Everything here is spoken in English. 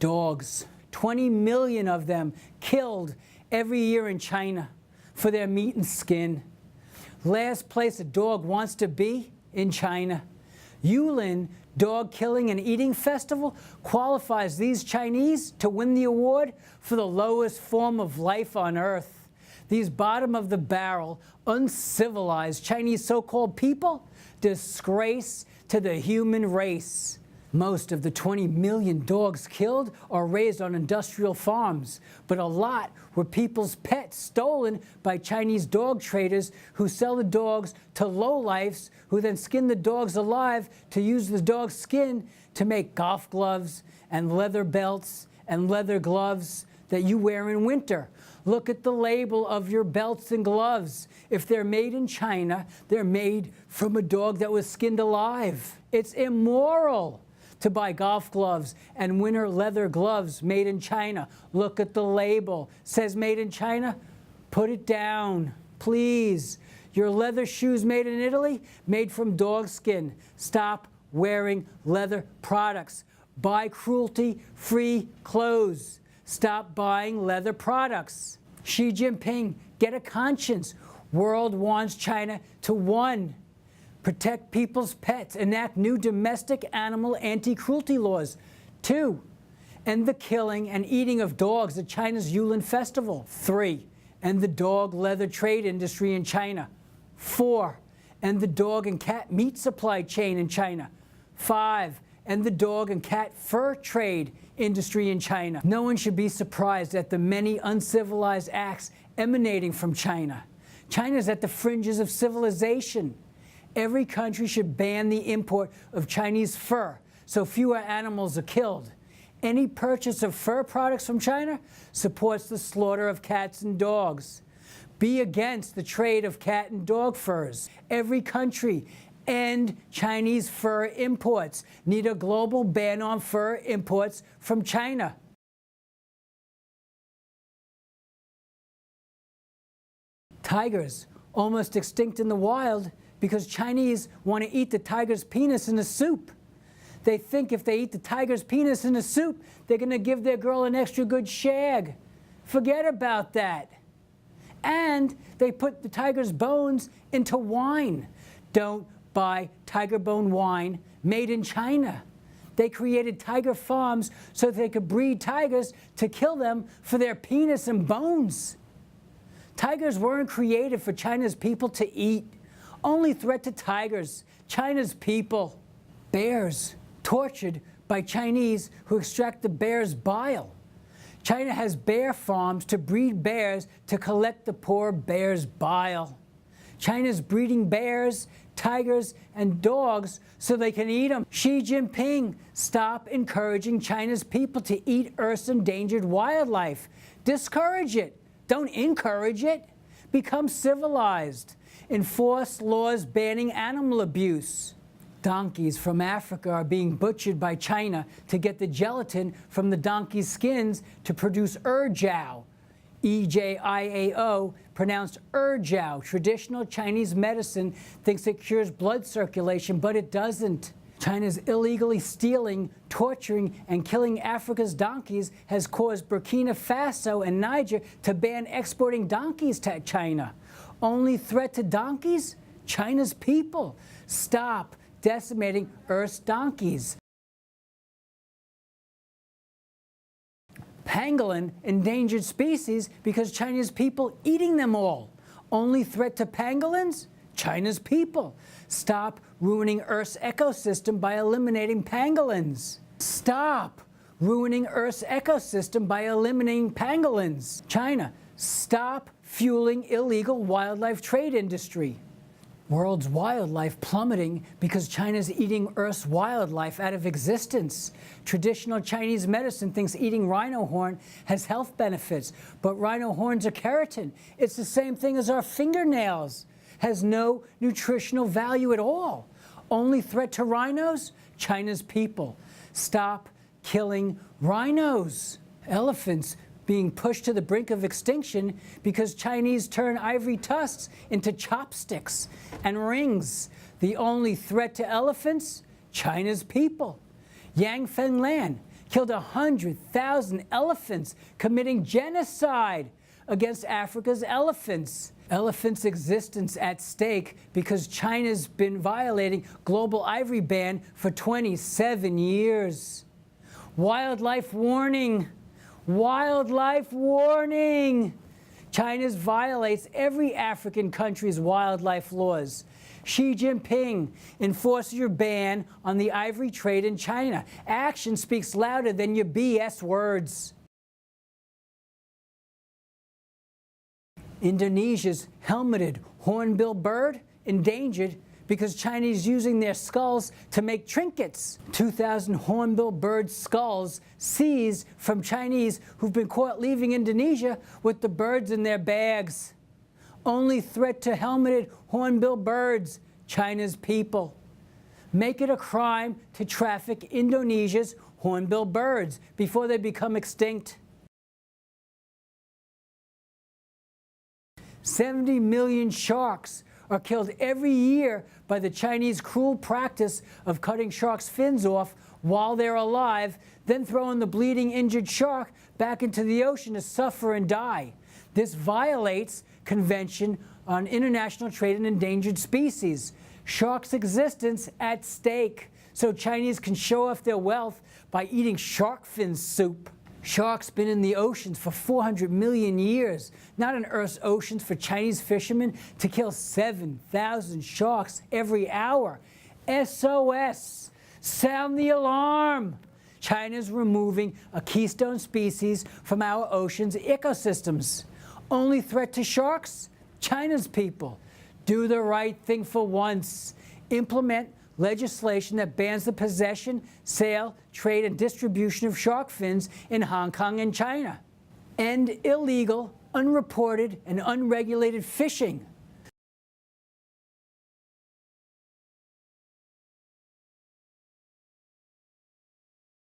Dogs. 20 million of them killed every year in China for their meat and skin. Last place a dog wants to be in China. Yulin Dog Killing and Eating Festival qualifies these Chinese to win the award for the lowest form of life on earth. These bottom-of-the-barrel, uncivilized Chinese so-called people, disgrace to the human race. Most of the 20 million dogs killed are raised on industrial farms, but a lot were people's pets stolen by Chinese dog traders who sell the dogs to lowlifes who then skin the dogs alive to use the dog's skin to make golf gloves and leather belts and leather gloves that you wear in winter. Look at the label of your belts and gloves. If they're made in China, they're made from a dog that was skinned alive. It's immoral to buy golf gloves and winter leather gloves made in China. Look at the label. Says made in China? Put it down, please. Your leather shoes made in Italy? Made from dog skin. Stop wearing leather products. Buy cruelty-free clothes. Stop buying leather products. Xi Jinping, get a conscience. World wants China to win. Protect people's pets. Enact new domestic animal anti-cruelty laws. 2. End the killing and eating of dogs at China's Yulin Festival. 3. End the dog leather trade industry in China. 4. End the dog and cat meat supply chain in China. 5. End the dog and cat fur trade industry in China. No one should be surprised at the many uncivilized acts emanating from China. China is at the fringes of civilization. Every country should ban the import of Chinese fur so fewer animals are killed. Any purchase of fur products from China supports the slaughter of cats and dogs. Be against the trade of cat and dog furs. Every country end Chinese fur imports. Need a global ban on fur imports from China. Tigers, almost extinct in the wild because Chinese want to eat the tiger's penis in a soup. They think if they eat the tiger's penis in a soup, they're going to give their girl an extra good shag. Forget about that. And they put the tiger's bones into wine. Don't buy tiger bone wine made in China. They created tiger farms so they could breed tigers to kill them for their penis and bones. Tigers weren't created for China's people to eat. Only threat to tigers, China's people. Bears, tortured by Chinese who extract the bear's bile. China has bear farms to breed bears to collect the poor bear's bile. China's breeding bears, tigers, and dogs so they can eat them. Xi Jinping, stop encouraging China's people to eat Earth's endangered wildlife. Discourage it. Don't encourage it. Become civilized. Enforce laws banning animal abuse. Donkeys from Africa are being butchered by China to get the gelatin from the donkey's skins to produce Erjiao. E-J-I-A-O, pronounced Erjiao. Traditional Chinese medicine thinks it cures blood circulation, but it doesn't. China's illegally stealing, torturing, and killing Africa's donkeys has caused Burkina Faso and Niger to ban exporting donkeys to China. Only threat to donkeys? China's people. Stop decimating Earth's donkeys. Pangolin, endangered species because China's people eating them all. Only threat to pangolins? China's people. Stop ruining Earth's ecosystem by eliminating pangolins. Stop ruining Earth's ecosystem by eliminating pangolins. China, stop fueling illegal wildlife trade industry. World's wildlife plummeting because China's eating Earth's wildlife out of existence. Traditional Chinese medicine thinks eating rhino horn has health benefits, but rhino horns are keratin. It's the same thing as our fingernails. Has no nutritional value at all. Only threat to rhinos? China's people. Stop killing rhinos. Elephants being pushed to the brink of extinction because Chinese turn ivory tusks into chopsticks and rings. The only threat to elephants? China's people. Yang Fenglan, killed 100,000 elephants, committing genocide against Africa's elephants. Elephants' existence at stake because China's been violating global ivory ban for 27 years. Wildlife warning. Wildlife warning. China violates every African country's wildlife laws. Xi Jinping enforces your ban on the ivory trade in China. Action speaks louder than your BS words. Indonesia's helmeted hornbill bird endangered because China is using their skulls to make trinkets. 2,000 hornbill bird skulls seized from Chinese who've been caught leaving Indonesia with the birds in their bags. Only threat to helmeted hornbill birds, China's people. Make it a crime to traffic Indonesia's hornbill birds before they become extinct. 70 million sharks are killed every year by the Chinese cruel practice of cutting sharks' fins off while they're alive, then throwing the bleeding, injured shark back into the ocean to suffer and die. This violates Convention on International Trade in Endangered Species. Sharks' existence at stake, so Chinese can show off their wealth by eating shark fin soup. Sharks been in the oceans for 400 million years, not in Earth's oceans for Chinese fishermen to kill 7,000 sharks every hour. SOS! Sound the alarm! China's removing a keystone species from our ocean's ecosystems. Only threat to sharks? China's people. Do the right thing for once. Implement legislation that bans the possession, sale, trade, and distribution of shark fins in Hong Kong and China. End illegal, unreported, and unregulated fishing.